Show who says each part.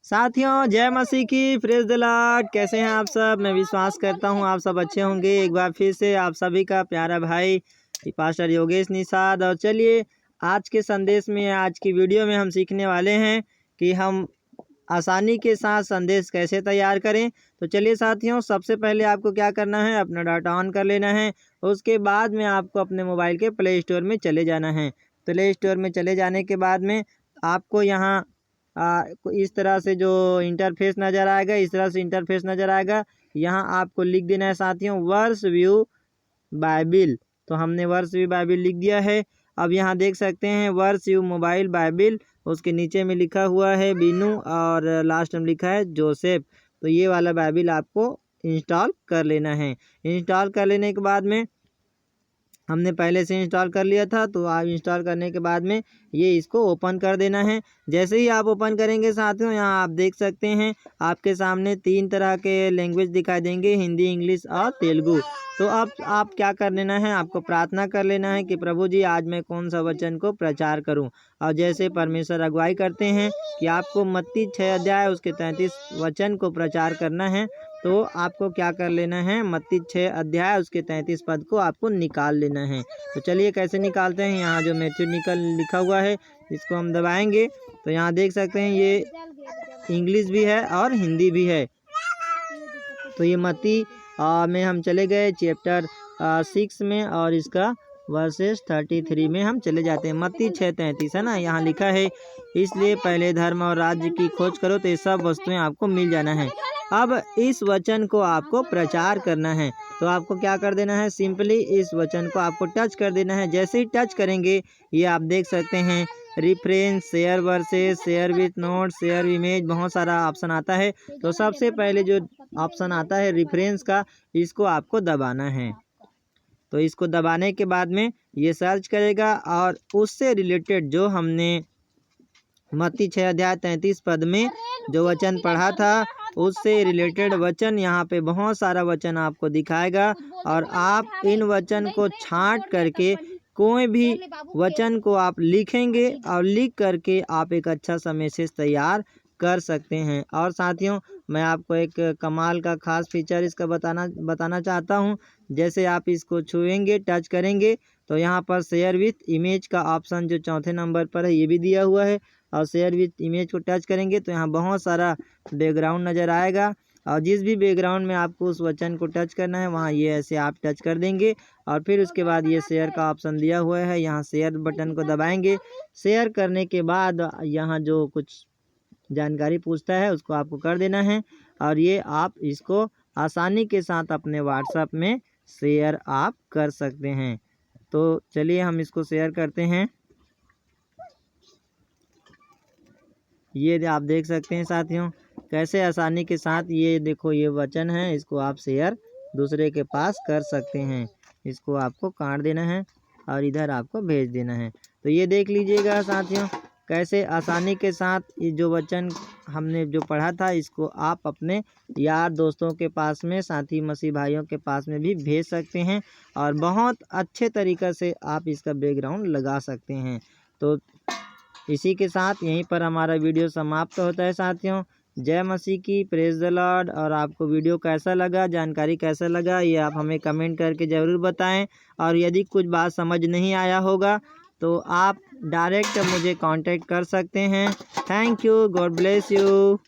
Speaker 1: साथियों जय मसीह की, प्रेज द लॉर्ड। कैसे हैं आप सब? मैं विश्वास करता हूं आप सब अच्छे होंगे। एक बार फिर से आप सभी का प्यारा भाई पास्टर योगेश निषाद। और चलिए आज के संदेश में, आज की वीडियो में हम सीखने वाले हैं कि हम आसानी के साथ संदेश कैसे तैयार करें। तो चलिए साथियों, सबसे पहले आपको क्या करना है, अपना डाटा ऑन कर लेना है। उसके बाद में आपको अपने मोबाइल के प्ले स्टोर में चले जाना है। प्ले स्टोर में चले जाने के बाद में आपको यहाँ इस तरह से जो इंटरफेस नज़र आएगा, इस तरह से इंटरफेस नज़र आएगा। यहाँ आपको लिख देना है साथियों वर्स व्यू बाइबिल। तो हमने वर्स व्यू बाइबिल लिख दिया है। अब यहाँ देख सकते हैं वर्स व्यू मोबाइल बाइबिल, उसके नीचे में लिखा हुआ है बीनू और लास्ट में लिखा है जोसेफ। तो ये वाला बाइबिल आपको इंस्टॉल कर लेना है। इंस्टॉल कर लेने के बाद में हमने पहले से इंस्टॉल कर लिया था, तो आप इंस्टॉल करने के बाद में ये इसको ओपन कर देना है। जैसे ही आप ओपन करेंगे साथियों, यहाँ आप देख सकते हैं आपके सामने 3 तरह के लैंग्वेज दिखाई देंगे, हिंदी, इंग्लिश और तेलुगु। तो अब आप क्या कर लेना है, आपको प्रार्थना कर लेना है कि प्रभु जी आज मैं कौन सा वचन को प्रचार करूं। और जैसे परमेश्वर अगुवाई करते हैं कि आपको मत्ती 6 अध्याय उसके 33 वचन को प्रचार करना है, तो आपको क्या कर लेना है, मत्ती 6 अध्याय उसके 33 पद को आपको निकाल लेना है। तो चलिए कैसे निकालते हैं। यहाँ जो मैथ्यू लिखा हुआ है, इसको हम दबाएंगे तो यहाँ देख सकते हैं ये इंग्लिश भी है और हिंदी भी है। तो ये मत्ती में हम चले गए चैप्टर 6 में, और इसका वर्सेस 33 में हम चले जाते हैं। मत्ती 6:33 है ना, यहाँ लिखा है इसलिए पहले धर्म और राज्य की खोज करो तो ये सब वस्तुएं आपको मिल जाना है। अब इस वचन को आपको प्रचार करना है, तो आपको क्या कर देना है, सिंपली इस वचन को आपको टच कर देना है। जैसे ही टच करेंगे ये आप देख सकते हैं reference, share versus, share with note, share image, बहुत सारा ऑप्शन आता है। तो सबसे पहले जो ऑप्शन आता है रेफरेंस का, इसको आपको दबाना है। तो इसको दबाने के बाद में ये सर्च करेगा और उससे रिलेटेड जो हमने मत्ती 6 अध्याय 33 पद में जो वचन पढ़ा था, उससे रिलेटेड वचन यहाँ पे बहुत सारा वचन आपको दिखाएगा। और आप इन वचन को छांट करके कोई भी वचन को आप लिखेंगे और लिख करके आप एक अच्छा सा मैसेज तैयार कर सकते हैं। और साथियों मैं आपको एक कमाल का खास फीचर इसका बताना चाहता हूं। जैसे आप इसको छुएंगे, टच करेंगे, तो यहाँ पर शेयर विथ इमेज का ऑप्शन जो 4थे नंबर पर है ये भी दिया हुआ है। और शेयर विथ इमेज को टच करेंगे तो यहाँ बहुत सारा बैकग्राउंड नज़र आएगा, और जिस भी बैकग्राउंड में आपको उस वचन को टच करना है वहाँ ये ऐसे आप टच कर देंगे। और फिर उसके बाद ये शेयर का ऑप्शन दिया हुआ है, यहाँ शेयर बटन को दबाएंगे। शेयर करने के बाद यहाँ जो कुछ जानकारी पूछता है उसको आपको कर देना है, और ये आप इसको आसानी के साथ अपने व्हाट्सएप में शेयर आप कर सकते हैं। तो चलिए हम इसको शेयर करते हैं। ये आप देख सकते हैं साथियों कैसे आसानी के साथ, ये देखो ये वचन है, इसको आप शेयर दूसरे के पास कर सकते हैं। इसको आपको काट देना है और इधर आपको भेज देना है। तो ये देख लीजिएगा साथियों कैसे आसानी के साथ ये जो वचन हमने जो पढ़ा था, इसको आप अपने यार दोस्तों के पास में, साथी मसीह भाइयों के पास में भी भेज सकते हैं, और बहुत अच्छे तरीक़े से आप इसका बैकग्राउंड लगा सकते हैं। तो इसी के साथ यहीं पर हमारा वीडियो समाप्त होता है साथियों। जय मसीह की, प्रेज द लॉर्ड। और आपको वीडियो कैसा लगा, जानकारी कैसा लगा, ये आप हमें कमेंट करके ज़रूर बताएं। और यदि कुछ बात समझ नहीं आया होगा तो आप डायरेक्ट मुझे कांटेक्ट कर सकते हैं। Thank you, God bless you.